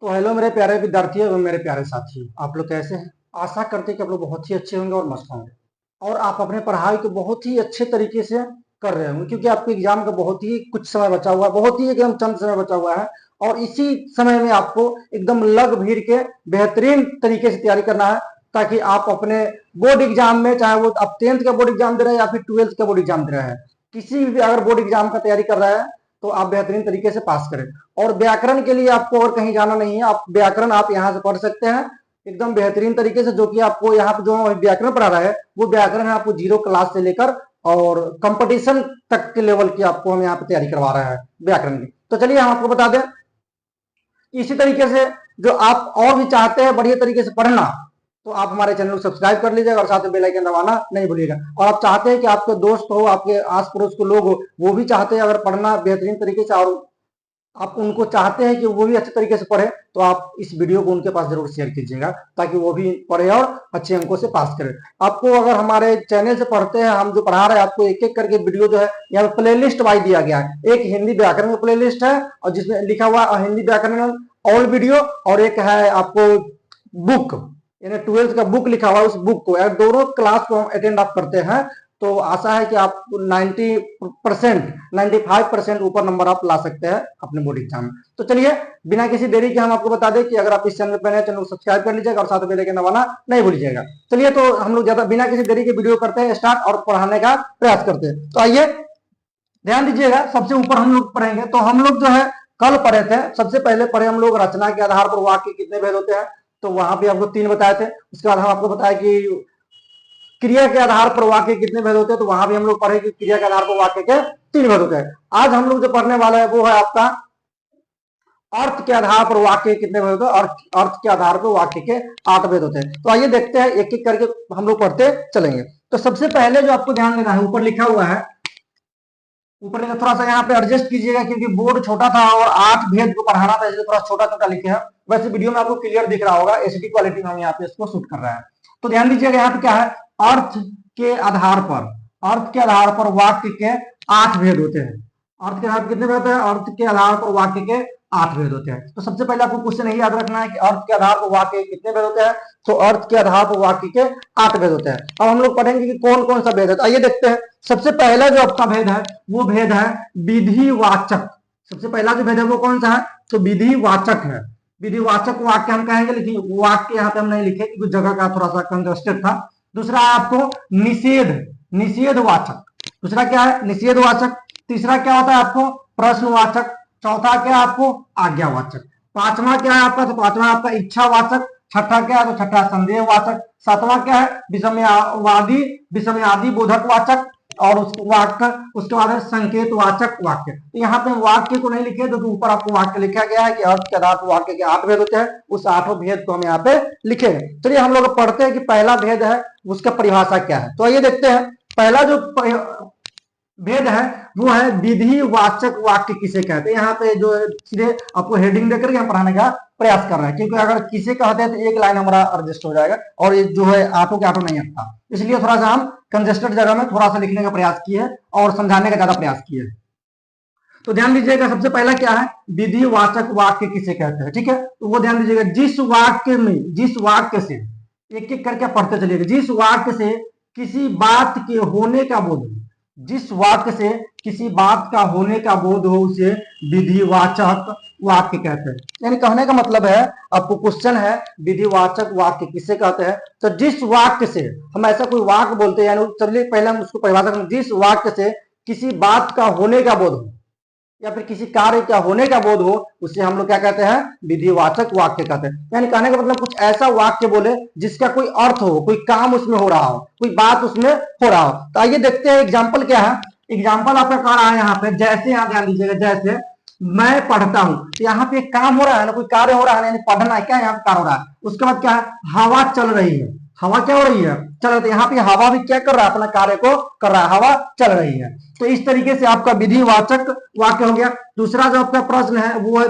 तो हेलो मेरे प्यारे विद्यार्थी और मेरे प्यारे साथी, आप लोग कैसे हैं? आशा करते हैं कि आप लोग बहुत ही अच्छे होंगे और मस्त होंगे और आप अपने पढ़ाई को बहुत ही अच्छे तरीके से कर रहे होंगे, क्योंकि आपके एग्जाम का बहुत ही कुछ समय बचा हुआ है, बहुत ही एकदम चंद समय बचा हुआ है। और इसी समय में आपको एकदम लग भीड़ के बेहतरीन तरीके से तैयारी करना है, ताकि आप अपने बोर्ड एग्जाम में, चाहे वो आप 10th का बोर्ड एग्जाम दे रहे हैं या फिर 12th का बोर्ड एग्जाम दे रहे हैं, किसी भी अगर बोर्ड एग्जाम का तैयारी कर रहे हैं तो आप बेहतरीन तरीके से पास करें। और व्याकरण के लिए आपको और कहीं जाना नहीं है, आप व्याकरण आप यहाँ से पढ़ सकते हैं एकदम बेहतरीन तरीके से। जो कि आपको यहाँ पे जो व्याकरण पढ़ा रहा है वो व्याकरण है आपको 0 क्लास से लेकर और कंपटीशन तक के लेवल की आपको हम यहाँ पे तैयारी करवा रहे हैं व्याकरण की। तो चलिए हम आपको बता दें, इसी तरीके से जो आप और भी चाहते हैं बढ़िया तरीके से पढ़ना, तो आप हमारे चैनल को सब्सक्राइब कर लीजिएगा और साथ में बेल आइकन दबाना नहीं भूलिएगा। और आप चाहते हैं कि आपके दोस्त हो, आपके आस पड़ोस के लोग हो, वो भी चाहते हैं अगर पढ़ना बेहतरीन तरीके से, और आप उनको चाहते हैं कि वो भी अच्छे तरीके से पढ़े, तो आप इस वीडियो को उनके पास जरूर शेयर कीजिएगा, ताकि वो भी पढ़े और अच्छे अंकों से पास करें। आपको अगर हमारे चैनल से पढ़ते हैं, हम जो पढ़ा रहे हैं आपको एक एक करके वीडियो जो है यहाँ पे प्ले लिस्ट वाइज दिया गया है। एक हिंदी व्याकरण का प्ले लिस्ट है और जिसमें लिखा हुआ हिंदी व्याकरण ऑल वीडियो, और एक है आपको बुक, यानी 12th का बुक लिखा हुआ है। उस बुक को अगर दोनों क्लास को हम अटेंड आप करते हैं तो आशा है कि आप 90% 95% ऊपर नंबर आप ला सकते हैं अपने बोर्ड एग्जाम में। तो चलिए बिना किसी देरी के हम आपको बता दें कि अगर आप इस चैनल पर नए, चैनल को सब्सक्राइब कर लीजिएगा और साथ में बेल आइकन दबाना नहीं भूलिएगा। चलिए तो हम लोग ज्यादा बिना किसी देरी के वीडियो करते हैं स्टार्ट और पढ़ाने का प्रयास करते हैं। तो आइए ध्यान दीजिएगा, सबसे ऊपर हम लोग पढ़ेंगे। तो हम लोग जो है कल पढ़े थे, सबसे पहले पढ़े हम लोग रचना के आधार पर वाक्य कितने भेद होते हैं, तो वहां पे आपको 3 बताए थे। उसके बाद हम आपको बताया कि क्रिया के आधार पर वाक्य कितने भेद होते हैं, तो वहां भी हम लोग पढ़े कि क्रिया के आधार पर वाक्य के 3 भेद होते हैं। आज हम लोग जो पढ़ने वाले हैं वो है आपका अर्थ के आधार पर वाक्य कितने भेद होते हैं, और अर्थ के आधार पर वाक्य के 8 भेद होते हैं। तो आइए देखते हैं, एक एक करके हम लोग पढ़ते चलेंगे। तो सबसे पहले जो आपको ध्यान देना है, ऊपर लिखा हुआ है, ऊपर लिखा, थोड़ा सा यहाँ पे एडजस्ट कीजिएगा क्योंकि बोर्ड छोटा था और 8 भेद को पढ़ाना था, इसलिए थोड़ा छोटा छोटा लिखे हैं। वैसे वीडियो में आपको क्लियर दिख रहा होगा, एचडी क्वालिटी में हम यहाँ पे इसको शूट कर रहे हैं। तो ध्यान दीजिएगा यहाँ पे क्या है, अर्थ के आधार पर, अर्थ के आधार पर वाक्य के 8 भेद होते हैं। अर्थ के आधार पर कितने भेद होते हैं, अर्थ के आधार पर वाक्य के 8 भेद होते हैं। तो सबसे पहले आपको क्वेश्चन यही याद रखना है कि अर्थ के आधार पर वाक्य कितने भेद होते हैं, तो अर्थ के आधार पर वाक्य के 8 भेद होते हैं। अब हम लोग पढ़ेंगे कि कौन कौन सा भेद है। तो आइए देखते हैं, सबसे पहला जो आपका भेद है वो भेद है विधिवाचक। सबसे पहला जो भेद है वो कौन सा है, तो विधिवाचक है। विधिवाचक वाक्य हम कहेंगे, लेकिन वाक्य यहाँ पे हम नहीं लिखे क्योंकि जगह का थोड़ा सा कंजस्टेड था। दूसरा है आपको निषेध, निषेधवाचक। दूसरा क्या है, निषेधवाचक। तीसरा क्या होता है आपको, प्रश्नवाचक। चौथा क्या है आपको, आज्ञावाचक। पांचवा क्या है आपका, तो पांचवा आपका इच्छावाचक। छठा क्या है, तो छठा संदेहवाचक। सातवां क्या है, विषमयावादी, विषमयादि बोधक वाचक। और उस वाक्य उसके बाद है संकेतवाचक वाक्य। तो यहाँ पे वाक्य को नहीं लिखे, तो ऊपर आपको वाक्य लिखा गया है कि अर्थ के आधार पर वाक्य के 8 भेद होते हैं, उस 8 भेद को हम यहाँ पे लिखेंगे। चलिए हम लोग पढ़ते हैं कि पहला भेद है उसका परिभाषा क्या है। तो आइए देखते हैं, पहला जो भेद है वो है विधिवाचक वाक्य किसे कहते हैं। यहाँ पे जो सीधे आपको हेडिंग देकर के पढ़ाने का प्रयास कर रहे हैं, क्योंकि अगर किसे कहते हैं तो एक लाइन हमारा एडजस्ट हो जाएगा और ये जो है आठों के आठों नहीं आता, इसलिए थोड़ा सा हम कंजेस्टेड जगह में थोड़ा सा लिखने का प्रयास किए और समझाने का ज्यादा प्रयास किए। तो ध्यान दीजिएगा, सबसे पहला क्या है, विधिवाचक वाक्य किसे कहते हैं। ठीक है, तो वो ध्यान दीजिएगा, जिस वाक्य में, जिस वाक्य से, एक एक करके पढ़ते चलिएगा, जिस वाक्य से किसी बात के होने का बोध, जिस वाक्य से किसी बात का होने का बोध हो उसे विधिवाचक वाक्य कहते हैं। यानी कहने का मतलब है, आपको क्वेश्चन है विधिवाचक वाक्य किसे कहते हैं, तो जिस वाक्य से हम ऐसा कोई वाक्य बोलते हैं, यानी चलिए पहले हम उसको परिभाषा करें, जिस वाक्य से किसी बात का होने का बोध हो या फिर किसी कार्य का होने का बोध हो, उसे हम लोग क्या कहते हैं, विधिवाचक वाक्य कहते हैं। यानी कहने का मतलब कुछ ऐसा वाक्य बोले जिसका कोई अर्थ हो, कोई काम उसमें हो रहा हो, कोई बात उसमें हो रहा हो। तो आइए देखते हैं एग्जाम्पल क्या है। एग्जाम्पल आपका कह रहा है यहाँ पे, जैसे यहाँ ध्यान दीजिएगा, जैसे मैं पढ़ता हूं, तो यहाँ पे एक काम हो रहा है ना, कोई कार्य हो रहा है, यानी पढ़ना है, क्या यहाँ पे कार्य हो रहा है। उसके बाद क्या है, हवा चल रही है, हवा क्या हो रही है, चल रही है। यहाँ पे हवा भी क्या कर रहा है, अपना कार्य को कर रहा है, हवा चल रही है। तो इस तरीके से आपका विधिवाचक वाक्य हो गया। दूसरा जो आपका प्रश्न है वो है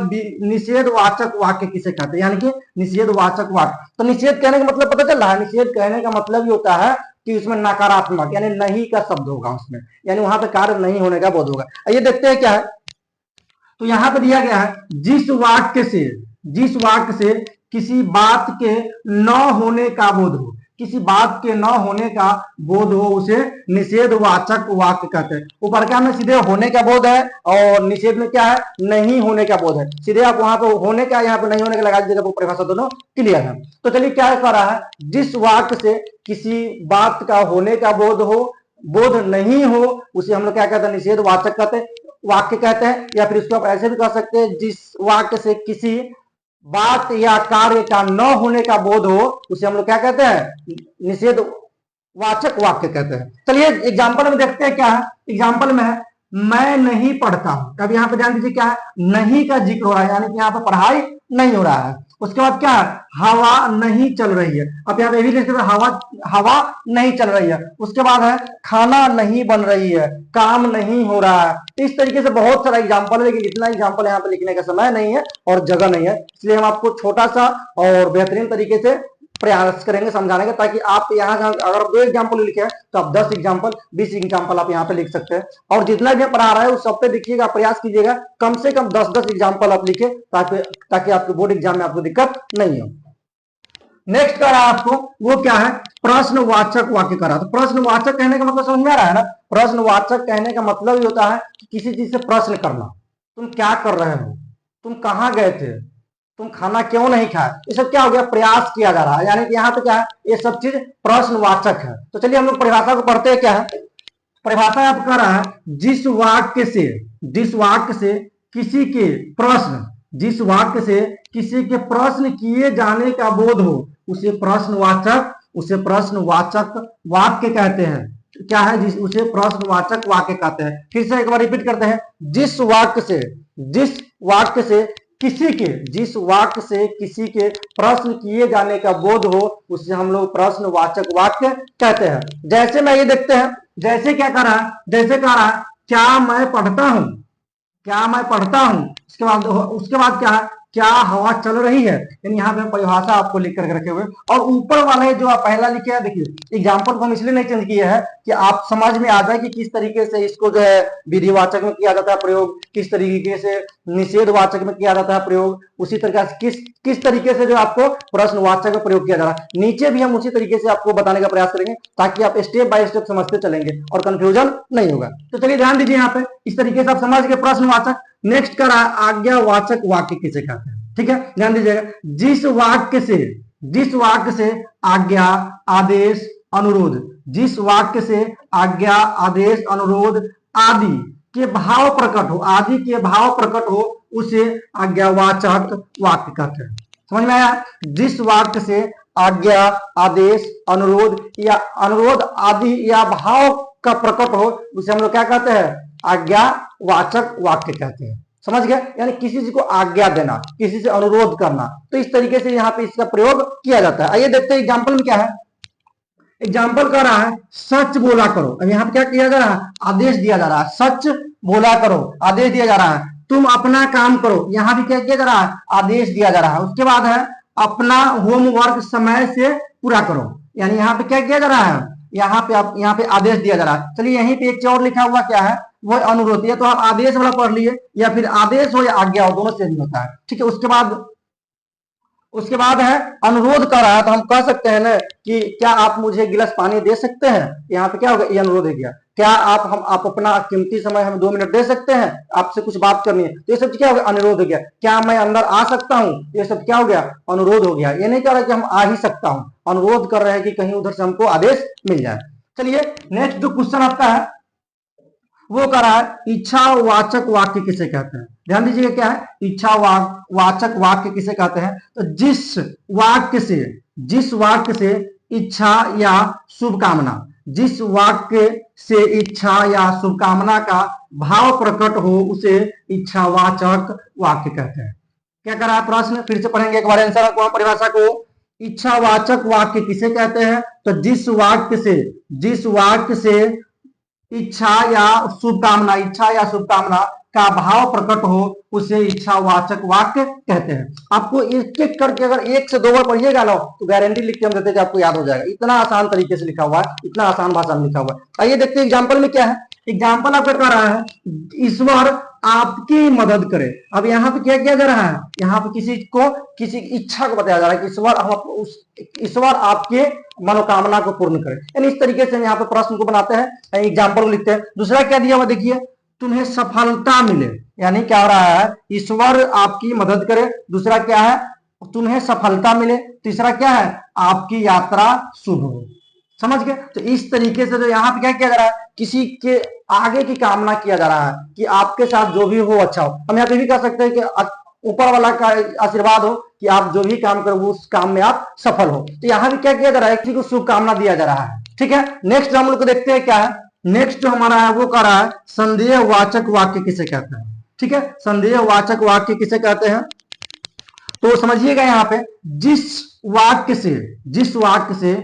निषेधवाचक वाक्य किसे कहते हैं, यानी कि निषेधवाचक वाक्य। तो निषेध कहने का मतलब पता चल रहा है, निषेध कहने का मतलब ही होता है कि उसमें नकारात्मक यानी नहीं का शब्द होगा उसमें, यानी वहां पे कार्य नहीं होने का बोध होगा। ये देखते हैं क्या है, तो यहां पे दिया गया है, जिस वाक्य से, जिस वाक्य से किसी बात के न होने का बोध हो, किसी बात के न होने का बोध हो उसे निषेधवाचक वाक्य कहते हैं। ऊपर क्या में सीधे होने का बोध है और निषेध में क्या है, नहीं होने का बोध है। सीधे आप वहां पे होने का, यहाँ पे नहीं होने का लगा दीजिएगा, वो परिभाषा दोनों क्लियर है। तो चलिए क्या कर रहा है, जिस वाक्य से किसी बात का होने का बोध हो, बोध नहीं हो, उसे हम लोग क्या कहते हैं, निषेधवाचक कहते हैं, वाक्य कहते हैं। या फिर इसको आप ऐसे भी कह सकते हैं, जिस वाक्य से किसी बात या कार्य का न होने का बोध हो उसे हम लोग क्या कहते हैं, निषेधवाचक वाक्य कहते हैं। चलिए एग्जाम्पल में देखते हैं क्या है। एग्जाम्पल में है मैं नहीं पढ़ता हूं। अब यहाँ पे ध्यान दीजिए क्या है, नहीं का जिक्र हो रहा है, यानी कि यहाँ पे पढ़ाई नहीं हो रहा है। उसके बाद क्या है, हवा नहीं चल रही है। अब यहाँ पे भी लिखते हैं हवा नहीं चल रही है। उसके बाद है खाना नहीं बन रही है, काम नहीं हो रहा है। इस तरीके से बहुत सारा एग्जाम्पल है, लेकिन इतना एग्जाम्पल यहाँ पे लिखने का समय नहीं है और जगह नहीं है, इसलिए हम आपको छोटा सा और बेहतरीन तरीके से प्रयास करेंगे समझाने का, ताकि आप यहाँ अगर 2 एग्जाम्पल लिखे हैं तो आप 10 एग्जाम्पल 20 एग्जाम्पल आप यहाँ पे लिख सकते हैं। और जितना भी पढ़ा रहा है उस सब पे देखिएगा, प्रयास कीजिएगा कम से कम 10-10 एग्जाम्पल आप लिखे, ताकि आपके बोर्ड एग्जाम में आपको दिक्कत नहीं हो। नेक्स्ट कर रहा है आपको, वो क्या है, प्रश्नवाचक वाक्य कर रहा है। तो प्रश्नवाचक कहने का मतलब समझ में आ रहा है ना। प्रश्नवाचक कहने का मतलब ये होता है कि किसी चीज से प्रश्न करना, तुम क्या कर रहे हो, तुम कहाँ गए थे, तुम खाना क्यों नहीं खाए, ये सब क्या हो गया, प्रयास किया जा रहा है। यानी कि यहाँ पे क्या है, ये सब चीज प्रश्नवाचक है। तो चलिए हम लोग परिभाषा को पढ़ते हैं। क्या है परिभाषा, आप कह रहा है जिस वाक्य से किसी के प्रश्न, जिस वाक्य से किसी के प्रश्न किए जाने का बोध हो उसे प्रश्नवाचक वाक्य कहते हैं। क्या है, उसे प्रश्नवाचक वाक्य कहते हैं। फिर से एक बार रिपीट करते हैं, जिस वाक्य से किसी के प्रश्न किए जाने का बोध हो उसे हम लोग प्रश्नवाचक वाक्य कहते हैं। जैसे मैं ये देखते हैं, जैसे क्या कर रहा है, जैसे कह रहा है क्या मैं पढ़ता हूं, उसके बाद क्या है, क्या हवा चल रही है। यानी यहाँ पे परिभाषा आपको लिख करके रखे हुए, और ऊपर वाले जो आप पहला लिखे हैं, देखिए एग्जाम्पल को हम इसलिए नहीं चेंज किए हैं कि आप समझ में आ जाए कि किस तरीके से इसको जो है विधिवाचक में किया जाता है प्रयोग, किस तरीके से निषेधवाचक में किया जाता है प्रयोग, उसी तरीके से किस तरीके से जो आपको प्रश्नवाचक में प्रयोग किया जा रहा है। नीचे भी हम उसी तरीके से आपको बताने का प्रयास करेंगे, ताकि आप स्टेप बाय स्टेप समझते चलेंगे और कंफ्यूजन नहीं होगा। तो चलिए ध्यान दीजिए, यहाँ पे इस तरीके से आप समझ गए प्रश्नवाचक। नेक्स्ट कर रहा है आज्ञावाचक वाक्य किसे कहते हैं। ठीक है, ध्यान दीजिएगा, जिस वाक्य से आज्ञा, आदेश, अनुरोध, जिस वाक्य से आज्ञा, आदेश, अनुरोध आदि के भाव प्रकट हो उसे आज्ञावाचक वाक्य कहते हैं। समझ में आया, जिस वाक्य से आज्ञा, आदेश, अनुरोध आदि या भाव का प्रकट हो उसे हम लोग क्या कहते हैं, आज्ञावाचक वाक्य कहते हैं। समझ गए, यानी किसी चीज को आज्ञा देना, किसी से अनुरोध करना। तो इस तरीके से यहाँ पे इसका प्रयोग किया जाता है। आइए देखते हैं एग्जाम्पल में क्या है। एग्जाम्पल कर रहा है सच बोला करो। अब यहाँ पे क्या किया जा रहा है, आदेश दिया जा रहा है, सच बोला करो, आदेश दिया जा रहा है। तुम अपना काम करो, यहाँ भी क्या किया जा रहा है, आदेश दिया जा रहा है। उसके बाद है अपना होमवर्क समय से पूरा करो, यानी यहाँ पे क्या किया जा रहा है, यहाँ पे आदेश दिया जा रहा है। चलिए यहीं पे एक और लिखा हुआ क्या है, वो अनुरोध है। तो आप आदेश वाला पढ़ लिए, या फिर आदेश हो या आज्ञा हो, दोनों से नहीं होता है। ठीक है, उसके बाद है अनुरोध कर रहा है। तो हम कह सकते हैं ना कि क्या आप मुझे गिलास पानी दे सकते हैं। यहाँ पे क्या होगा, ये अनुरोध है। क्या आप अपना कीमती समय हमें 2 मिनट दे सकते हैं, आपसे कुछ बात करनी है। तो ये सब क्या हो गया, अनुरोध हो गया। क्या मैं अंदर आ सकता हूँ, ये सब क्या हो गया, अनुरोध हो गया। ये नहीं कह रहा कि हम आ ही सकता हूँ, अनुरोध कर रहे हैं कि कहीं उधर से हमको आदेश मिल जाए। चलिए नेक्स्ट जो क्वेश्चन आपका है वो कह रहा है इच्छावाचक वाक्य किसे कहते हैं। ध्यान दीजिएगा, क्या है, इच्छावाचक वाक्य किसे कहते हैं। तो जिस वाक्य से इच्छा या शुभकामना, जिस वाक्य से इच्छा या शुभकामना का भाव प्रकट हो उसे इच्छावाचक वाक्य कहते हैं। क्या कर रहा है प्रश्न, फिर से पढ़ेंगे एक बार आंसर को, परिभाषा को। इच्छावाचक वाक्य किसे कहते हैं, तो जिस वाक्य से इच्छा या शुभकामना का भाव प्रकट हो उसे इच्छावाचक वाक्य कहते हैं। आपको एक एक करके अगर एक से दो बार पढ़िएगा ना तो गारंटी लिख के हम देते हैं कि आपको याद हो जाएगा। इतना आसान तरीके से लिखा हुआ है, इतना आसान भाषा में लिखा हुआ है। आइए देखते हैं एग्जाम्पल में क्या है। एग्जाम्पल आपका कह रहा है ईश्वर आपकी मदद करे। अब यहाँ पे क्या किया जा रहा है, यहाँ पे किसी इच्छा को बताया जा रहा है कि ईश्वर आपके मनोकामना को पूर्ण करे। यानी इस तरीके से यहाँ पे प्रश्न को बनाते हैं, एग्जाम्पल को लिखते हैं। दूसरा क्या दिया हुआ देखिए, तुम्हें सफलता मिले, यानी क्या हो रहा है, ईश्वर आपकी मदद करे। दूसरा क्या है, तुम्हें सफलता मिले। तीसरा क्या है, आपकी यात्रा शुभ हो। समझ गए। तो इस तरीके से जो यहाँ पे क्या किया जा रहा है, किसी के आगे की कामना किया जा रहा है कि आपके साथ जो भी हो अच्छा हो। हम यहाँ पे भी कह सकते हैं कि ऊपर वाला का आशीर्वाद हो कि आप जो भी काम करो उस काम में आप सफल हो। तो यहाँ भी क्या किया जा रहा है, किसी को शुभकामना दिया जा रहा है। ठीक है, नेक्स्ट हम लोग को देखते हैं क्या है। नेक्स्ट जो हमारा है वो कह रहा है संदेहवाचक वाक्य किसे कहते हैं। ठीक है, संदेहवाचक वाक्य किसे कहते हैं, तो समझिएगा यहाँ पे जिस वाक्य से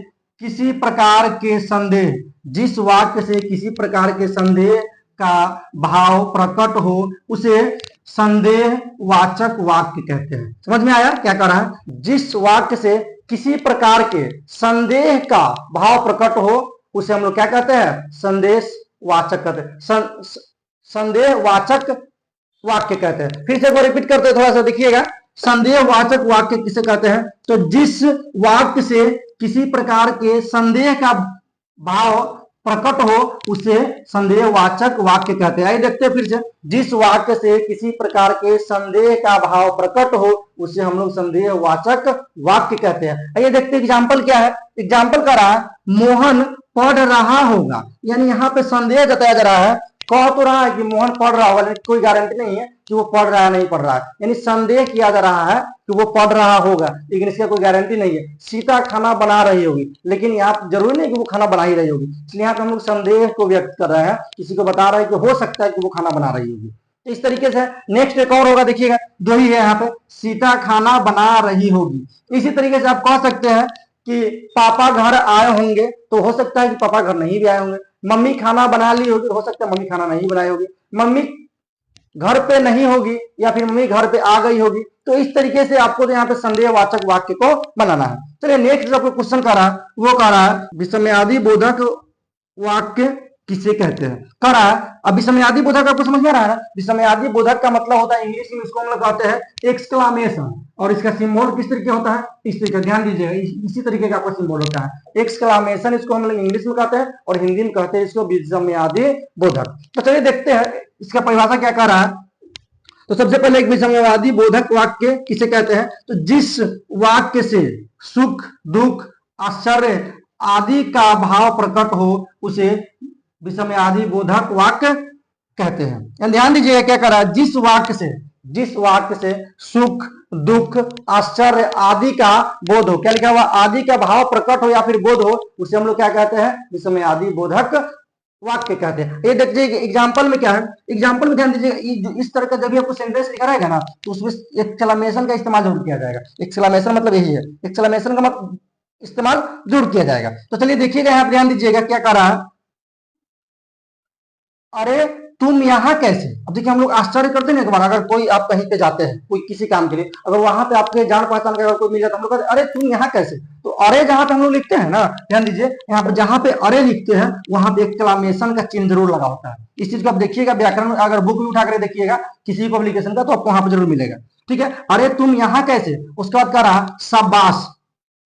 किसी प्रकार के संदेह, जिस वाक्य से किसी प्रकार के संदेह का भाव प्रकट हो उसे संदेहवाचक वाक्य कहते हैं। समझ में आया क्या कह रहा है, जिस वाक्य से किसी प्रकार के संदेह का भाव प्रकट हो उसे हम लोग क्या कहते हैं, संदेशवाचक कहते हैं, संदेहवाचक वाक्य कहते हैं। फिर से वो रिपीट करते हैं थोड़ा सा, देखिएगा। संदेहवाचक वाक्य किसे कहते हैं, तो जिस वाक्य से किसी प्रकार के संदेह का भाव प्रकट हो उसे संदेहवाचक वाक्य कहते हैं। आइए देखते हैं फिर से, जिस वाक्य से किसी प्रकार के संदेह का भाव प्रकट हो उसे हम लोग संदेहवाचक वाक्य कहते हैं। आइए देखते हैं एग्जाम्पल क्या है। एग्जाम्पल का रहा है मोहन पढ़ रहा होगा, यानी यहाँ पे संदेह जताया जा रहा है। कह तो रहा है कि मोहन पढ़ रहा होगा, लेकिन कोई गारंटी नहीं है कि वो पढ़ रहा है नहीं पढ़ रहा है, यानी संदेह किया जा रहा है कि वो पढ़ रहा होगा, लेकिन इसका कोई गारंटी नहीं है। सीता खाना बना रही होगी, लेकिन यहाँ जरूरी नहीं कि वो खाना बना ही रही होगी, इसलिए यहाँ पे हम लोग संदेह को व्यक्त कर रहे हैं, किसी को बता रहे हैं कि हो सकता है कि वो खाना बना रही होगी। तो इस तरीके से नेक्स्ट एक और होगा, देखिएगा दो ही है यहाँ पे, सीता खाना बना रही होगी। इसी तरीके से आप कह सकते हैं कि पापा घर आए होंगे, तो हो सकता है कि पापा घर नहीं भी आए होंगे। मम्मी खाना बना ली होगी, हो सकता है मम्मी खाना नहीं बनाई होगी। मम्मी घर पे नहीं होगी या फिर मम्मी घर पे आ गई होगी। तो इस तरीके से आपको तो यहाँ पे संदेहवाचक वाक्य को बनाना है। चलिए नेक्स्ट जो क्वेश्चन कर रहा है वो कह रहा है विस्मयादि बोधक वाक्य किसे कहते हैं, कह रहा है। अब विस्मयादि बोधक आपको समझ में आ रहा है ना, विस्मयादि बोधक का मतलब होता है इंग्लिश में इसको हम लोग कहते हैं एक्सक्लामेशन, और इसका सिंबल किस तरीके होता है, इस तरीके, ध्यान दीजिएगा, इसी तरीके का आपका सिंबल होता है एक्सक्लामेशन। इसको हम लोग इंग्लिश में कहते हैं और हिंदी में कहते हैं इसको विस्मयादि बोधक। तो चलिए देखते हैं इसका परिभाषा क्या कह रहा है। तो सबसे पहले एक विस्मयादि बोधक वाक्य किसे कहते हैं, तो जिस वाक्य से सुख दुख आश्चर्य आदि का भाव प्रकट हो उसे विस्मयादि बोधक वाक्य कहते हैं। ध्यान दीजिएगा क्या कह रहा है, जिस वाक्य से सुख दुख आश्चर्य आदि का बोध हो, क्या लिखा हुआ, आदि का भाव प्रकट हो या फिर बोध हो, उसे हम लोग क्या कहते हैं, विस्मयादि बोधक वाक्य कहते हैं। ये देखिए एग्जाम्पल में क्या है, एग्जाम्पल में ध्यान दीजिएगा, इस तरह का जब भी आपको सेंटेंस लिखा रहेगा ना तो उसमें एक्सक्लेमेशन का इस्तेमाल जरूर किया जाएगा। एक्सक्लेमेशन मतलब यही है, एक्सक्लेमेशन का मतलब इस्तेमाल जरूर किया जाएगा। तो चलिए देखिएगा यहाँ ध्यान दीजिएगा क्या कह रहा है, अरे तुम यहाँ कैसे। अब देखिए हम लोग आश्चर्य करते हैं, अगर कोई आप कहीं पे जाते हैं कोई किसी काम के लिए, अगर वहां पे आपके जान पहचान का अगर कोई मिल जाता है हम लोग कहते हैं अरे तुम यहाँ कैसे। तो अरे जहां पे हम लोग लिखते हैं ना, ध्यान दीजिए यहाँ पे जहां पे अरे लिखते हैं वहां पे एक्सक्लेमेशन का चिन्ह जरूर लगा होता है। इस चीज को आप देखिएगा, व्याकरण अगर बुक भी उठा कर देखिएगा किसी पब्लिकेशन का तो आपको वहां पर जरूर मिलेगा। ठीक है, अरे तुम यहाँ कैसे, उसके बाद कह रहा शाबाश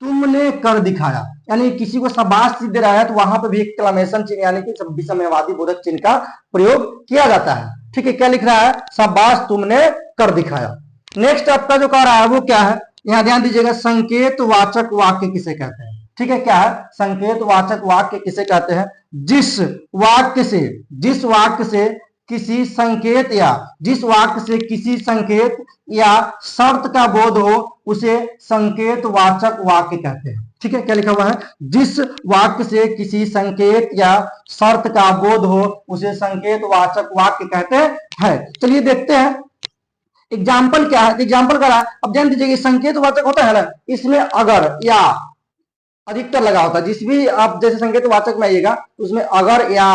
तुमने कर दिखाया, यानी किसी को शाबाश दे रहा है तो वहां पर भी एक्सक्लेमेशन चिन्ह यानी कि विस्मयवादी बोधक चिन्ह का प्रयोग किया जाता है। ठीक है, क्या लिख रहा है, शाबाश तुमने कर दिखाया। नेक्स्ट आपका जो कह रहा है वो क्या है, यहाँ ध्यान दीजिएगा, संकेतवाचक वाक्य किसे कहते हैं। ठीक है, क्या है, संकेतवाचक वाक्य किसे कहते हैं, जिस वाक्य से किसी संकेत या शर्त का बोध हो उसे संकेतवाचक वाक्य कहते हैं। ठीक है, क्या लिखा हुआ है, जिस वाक्य से किसी संकेत या शर्त का बोध हो उसे संकेतवाचक वाक्य कहते हैं। चलिए देखते हैं एग्जाम्पल क्या है। एग्जाम्पल का अब ध्यान दीजिए संकेतवाचक होता है ना, इसमें अगर या अधिकतर लगा होता है, जिस भी आप जैसे संकेतवाचक में आइएगा उसमें अगर या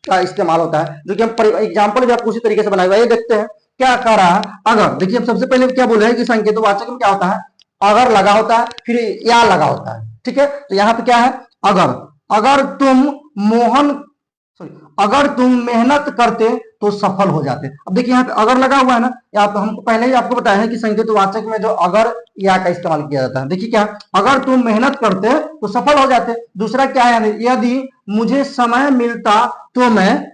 का इस्तेमाल होता है, जो कि हम एग्जाम्पल भी आपको उसी तरीके से बनाया हुआ है। ये देखते हैं क्या कह रहा है। अगर देखिए, हम सबसे पहले क्या बोले हैं कि संकेतवाचक में क्या होता है, अगर लगा होता है, फिर या लगा होता है। ठीक है, तो यहाँ पे क्या है, अगर। अगर तुम मोहन सॉरी अगर तुम मेहनत करते तो सफल हो जाते। अब देखिए यहाँ पे अगर लगा हुआ है ना, या तो हम पहले ही आपको बताया है कि संकेतवाचक में जो अगर या का इस्तेमाल किया जाता है। देखिए क्या, अगर तुम मेहनत करते तो सफल हो जाते। दूसरा क्या है, यदि मुझे समय मिलता तो मैं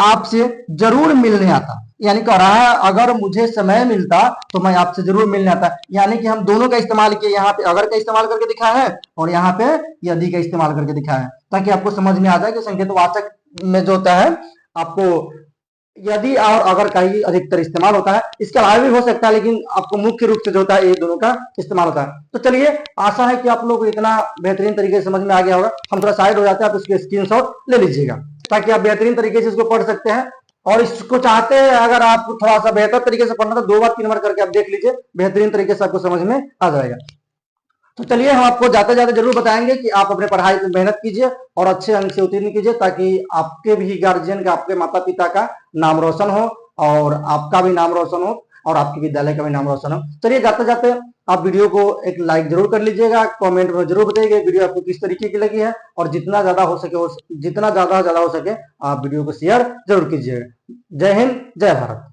आपसे जरूर मिलने आता। यानी कह रहा है अगर मुझे समय मिलता तो मैं आपसे जरूर मिलने आता। यानी कि हम दोनों का इस्तेमाल किए, यहाँ पे अगर का इस्तेमाल करके दिखाया है और यहाँ पे यदि का इस्तेमाल करके दिखाया है, ताकि आपको समझ में आ जाए कि संकेतवाचक में जो होता है आपको यदि और अगर का ही अधिकतर इस्तेमाल होता है। इसके अलावा भी हो सकता है, लेकिन आपको मुख्य रूप से जो होता है ये दोनों का इस्तेमाल होता है। तो चलिए, आशा है कि आप लोग को इतना बेहतरीन तरीके से समझ में आ गया होगा। हम थोड़ा साइड हो जाते हैं, आप इसके स्क्रीनशॉट ले लीजिएगा ताकि आप बेहतरीन तरीके से इसको पढ़ सकते हैं। और इसको चाहते हैं अगर आप थोड़ा सा बेहतर तरीके से पढ़ना, तो 2 बार 3 बार करके आप देख लीजिए, बेहतरीन तरीके से आपको समझ में आ जाएगा। तो चलिए, हम आपको जाते जाते जरूर बताएंगे कि आप अपने पढ़ाई में मेहनत कीजिए और अच्छे अंक से उत्तीर्ण कीजिए, ताकि आपके भी गार्जियन का, आपके माता पिता का नाम रोशन हो और आपका भी नाम रोशन हो और आपके विद्यालय का भी नाम रोशन हो। चलिए, जाते जाते आप वीडियो को एक लाइक जरूर कर लीजिएगा, कमेंट में जरूर बताइएगा वीडियो आपको किस तरीके की लगी है, और जितना ज्यादा हो सके जितना ज्यादा हो सके आप वीडियो को शेयर जरूर कीजिएगा। जय हिंद, जय भारत।